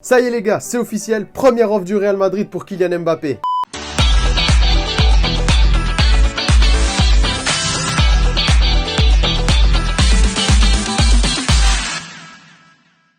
Ça y est les gars, c'est officiel, première offre du Real Madrid pour Kylian Mbappé.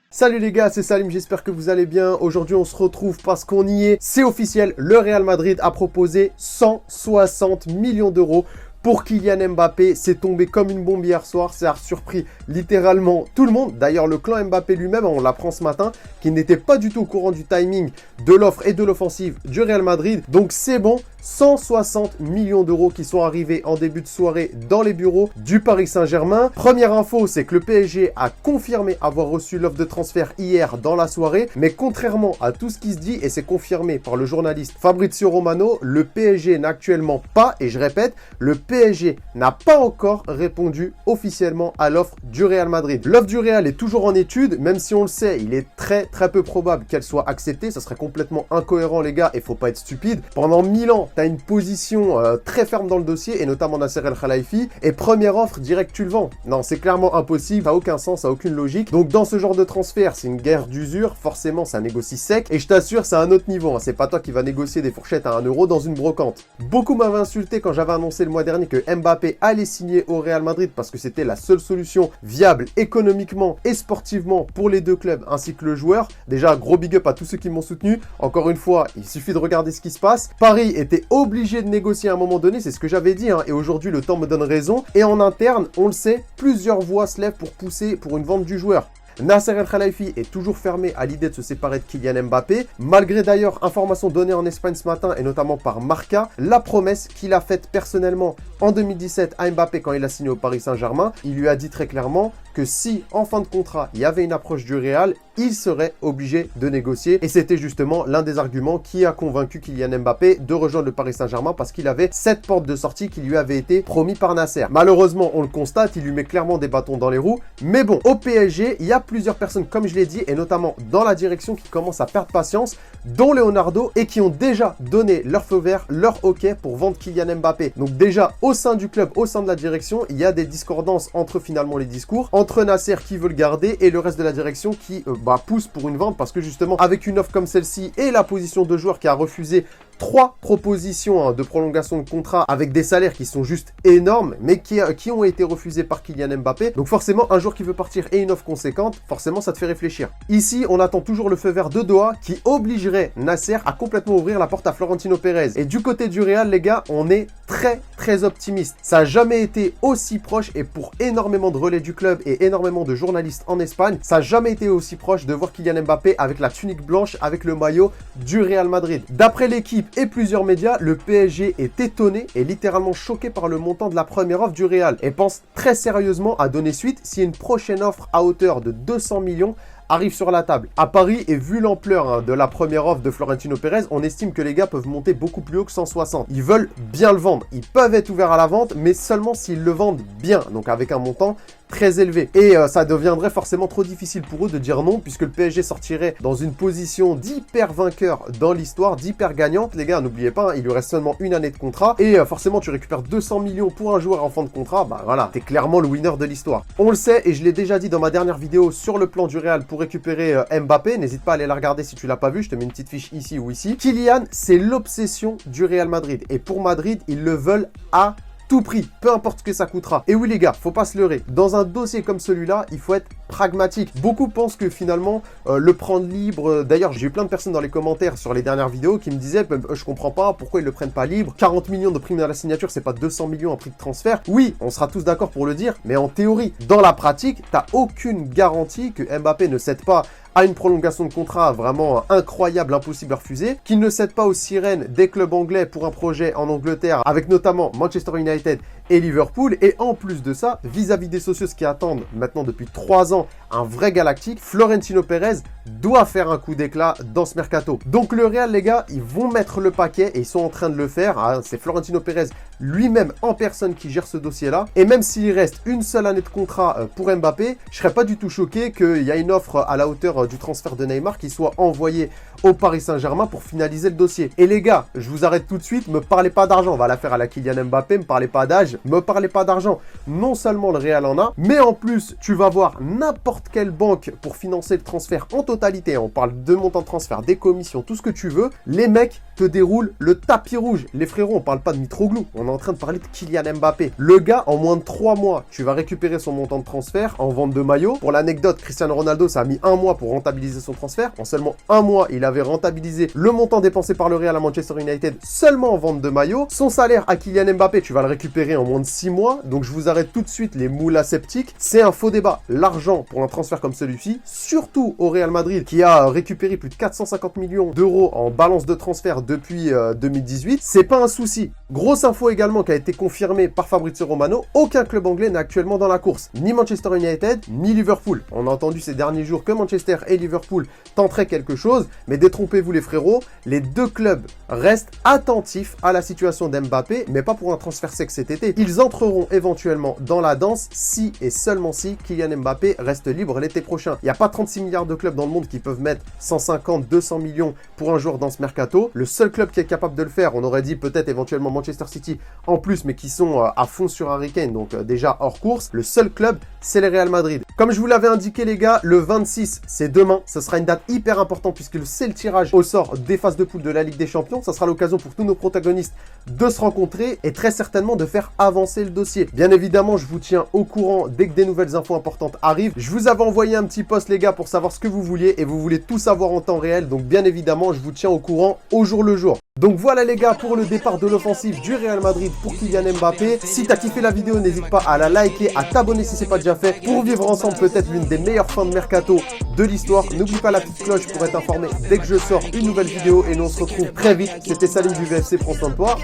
Salut les gars, c'est Salim, j'espère que vous allez bien. Aujourd'hui on se retrouve parce qu'on y est. C'est officiel, le Real Madrid a proposé 160 millions d'euros pour Kylian Mbappé. C'est tombé comme une bombe hier soir, ça a surpris littéralement tout le monde. D'ailleurs le clan Mbappé lui-même, on l'apprend ce matin, qui n'était pas du tout au courant du timing de l'offre et de l'offensive du Real Madrid. Donc c'est bon, 160 millions d'euros qui sont arrivés en début de soirée dans les bureaux du Paris Saint-Germain. Première info, c'est que le PSG a confirmé avoir reçu l'offre de transfert hier dans la soirée. Mais contrairement à tout ce qui se dit, et c'est confirmé par le journaliste Fabrizio Romano, le PSG n'a actuellement pas, et je répète, le PSG n'a pas encore répondu officiellement à l'offre du Real Madrid. L'offre du Real est toujours en étude, même si on le sait, il est très peu probable qu'elle soit acceptée. Ça serait complètement incohérent les gars, et faut pas être stupide. Pendant 1000 ans, tu as une position très ferme dans le dossier, et notamment Nasser El Khelaifi, et première offre, direct tu le vends. Non, c'est clairement impossible, ça n'a aucun sens, ça n'a aucune logique. Donc dans ce genre de transfert, c'est une guerre d'usure, forcément ça négocie sec, et je t'assure, c'est un autre niveau, hein. C'est pas toi qui vas négocier des fourchettes à 1 euro dans une brocante. Beaucoup m'avaient insulté quand j'avais annoncé le mois dernier que Mbappé allait signer au Real Madrid parce que c'était la seule solution viable économiquement et sportivement pour les deux clubs ainsi que le joueur. Déjà, gros big up à tous ceux qui m'ont soutenu. Encore une fois, il suffit de regarder ce qui se passe. Paris était obligé de négocier à un moment donné, c'est ce que j'avais dit, hein, et aujourd'hui le temps me donne raison. Et en interne, on le sait, plusieurs voix se lèvent pour pousser pour une vente du joueur. Nasser El Khelaifi est toujours fermé à l'idée de se séparer de Kylian Mbappé, malgré d'ailleurs informations données en Espagne ce matin et notamment par Marca, la promesse qu'il a faite personnellement en 2017 à Mbappé quand il a signé au Paris Saint-Germain. Il lui a dit très clairement que si en fin de contrat il y avait une approche du Real, il serait obligé de négocier, et c'était justement l'un des arguments qui a convaincu Kylian Mbappé de rejoindre le Paris Saint-Germain parce qu'il avait cette porte de sortie qui lui avait été promis par Nasser. Malheureusement, on le constate, il lui met clairement des bâtons dans les roues, mais bon, au PSG, il y a plusieurs personnes, comme je l'ai dit, et notamment dans la direction qui commencent à perdre patience, dont Leonardo, et qui ont déjà donné leur feu vert, leur OK pour vendre Kylian Mbappé. Donc déjà, au sein du club, au sein de la direction, il y a des discordances entre finalement les discours, entre Nasser qui veut le garder et le reste de la direction qui pousse pour une vente, parce que justement, avec une offre comme celle-ci et la position de joueur qui a refusé 3 propositions de prolongation de contrat avec des salaires qui sont juste énormes, mais qui ont été refusés par Kylian Mbappé. Donc forcément, un joueur qui veut partir et une offre conséquente, forcément, ça te fait réfléchir. Ici, on attend toujours le feu vert de Doha qui obligerait Nasser à complètement ouvrir la porte à Florentino Pérez. Et du côté du Real, les gars, on est très optimiste. Ça n'a jamais été aussi proche, et pour énormément de relais du club et énormément de journalistes en Espagne, ça n'a jamais été aussi proche de voir Kylian Mbappé avec la tunique blanche, avec le maillot du Real Madrid. D'après l'équipe et plusieurs médias, le PSG est étonné et littéralement choqué par le montant de la première offre du Real et pense très sérieusement à donner suite si une prochaine offre à hauteur de 200 millions arrive sur la table. À Paris, et vu l'ampleur de la première offre de Florentino Pérez, on estime que les gars peuvent monter beaucoup plus haut que 160. Ils veulent bien le vendre. Ils peuvent être ouverts à la vente, mais seulement s'ils le vendent bien, donc avec un montant très élevé. Et ça deviendrait forcément trop difficile pour eux de dire non, puisque le PSG sortirait dans une position d'hyper vainqueur dans l'histoire, d'hyper gagnante. Les gars, n'oubliez pas, il lui reste seulement une année de contrat, et forcément tu récupères 200 millions pour un joueur en fin de contrat, bah voilà, t'es clairement le winner de l'histoire. On le sait, et je l'ai déjà dit dans ma dernière vidéo sur le plan du Real pour récupérer Mbappé, n'hésite pas à aller la regarder si tu l'as pas vu, je te mets une petite fiche ici ou ici. Kylian, c'est l'obsession du Real Madrid, et pour Madrid, ils le veulent à tout prix, peu importe ce que ça coûtera. Et oui les gars, faut pas se leurrer. Dans un dossier comme celui-là, il faut être pragmatique. Beaucoup pensent que finalement, le prendre libre... D'ailleurs, j'ai eu plein de personnes dans les commentaires sur les dernières vidéos qui me disaient je comprends pas pourquoi ils le prennent pas libre. 40 millions de primes à la signature, c'est pas 200 millions en prix de transfert. Oui, on sera tous d'accord pour le dire, mais en théorie, dans la pratique, t'as aucune garantie que Mbappé ne cède pas à une prolongation de contrat vraiment incroyable, impossible à refuser, qu'il ne cède pas aux sirènes des clubs anglais pour un projet en Angleterre, avec notamment Manchester United et Liverpool. Et en plus de ça, vis-à-vis des socios qui attendent maintenant depuis 3 ans un vrai galactique, Florentino Pérez doit faire un coup d'éclat dans ce mercato. Donc le Real, les gars, ils vont mettre le paquet et ils sont en train de le faire. Hein, c'est Florentino Pérez lui-même en personne qui gère ce dossier-là. Et même s'il reste une seule année de contrat pour Mbappé, je serais pas du tout choqué qu'il y ait une offre à la hauteur du transfert de Neymar qui soit envoyée au Paris Saint-Germain pour finaliser le dossier. Et les gars, je vous arrête tout de suite, me parlez pas d'argent, on va la faire à la Kylian Mbappé, me parlez pas d'âge, me parlez pas d'argent. Non seulement le Real en a, mais en plus, tu vas voir n'importe quelle banque pour financer le transfert en totalité. On parle de montant de transfert, des commissions, tout ce que tu veux. Les mecs te déroulent le tapis rouge. Les frérots, on parle pas de Mitroglou, on est en train de parler de Kylian Mbappé. Le gars, en moins de 3 mois, tu vas récupérer son montant de transfert en vente de maillot. Pour l'anecdote, Cristiano Ronaldo, ça a mis 1 mois pour rentabiliser son transfert. En seulement 1 mois, il avait rentabilisé le montant dépensé par le Real à Manchester United seulement en vente de maillot. Son salaire à Kylian Mbappé, tu vas le récupérer en moins de 6 mois. Donc je vous arrête tout de suite les moules aseptiques. C'est un faux débat. L'argent pour un transfert comme celui-ci, surtout au Real Madrid, qui a récupéré plus de 450 millions d'euros en balance de transfert depuis 2018, c'est pas un souci. Grosse info également qui a été confirmée par Fabrizio Romano, aucun club anglais n'est actuellement dans la course. Ni Manchester United, ni Liverpool. On a entendu ces derniers jours que Manchester et Liverpool tenteraient quelque chose, mais détrompez-vous les frérots, les deux clubs restent attentifs à la situation d'Mbappé, mais pas pour un transfert sec cet été. Ils entreront éventuellement dans la danse si et seulement si Kylian Mbappé reste libre l'été prochain. Il n'y a pas 36 milliards de clubs dans le monde qui peuvent mettre 150, 200 millions pour un joueur dans ce mercato. Le seul club qui est capable de le faire, on aurait dit peut-être éventuellement Manchester City en plus, mais qui sont à fond sur Harry Kane, donc déjà hors course. Le seul club, c'est le Real Madrid. Comme je vous l'avais indiqué les gars, le 26, c'est demain. Ce sera une date hyper importante puisque c'est le tirage au sort des phases de poule de la Ligue des Champions. Ça sera l'occasion pour tous nos protagonistes de se rencontrer et très certainement de faire avancer le dossier. Bien évidemment, je vous tiens au courant dès que des nouvelles infos importantes arrivent. Je vous avais envoyé un petit post les gars pour savoir ce que vous vouliez et vous voulez tout savoir en temps réel. Donc bien évidemment, je vous tiens au courant au jour le jour. Donc voilà les gars pour le départ de l'offensive du Real Madrid pour Kylian Mbappé. Si t'as kiffé la vidéo, n'hésite pas à la liker, à t'abonner si c'est pas déjà fait pour vivre ensemble peut-être l'une des meilleures fins de mercato de l'histoire. N'oublie pas la petite cloche pour être informé dès que je sors une nouvelle vidéo et nous on se retrouve très vite. C'était Salim du VFC, prends soin de toi.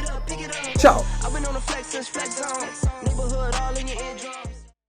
Ciao.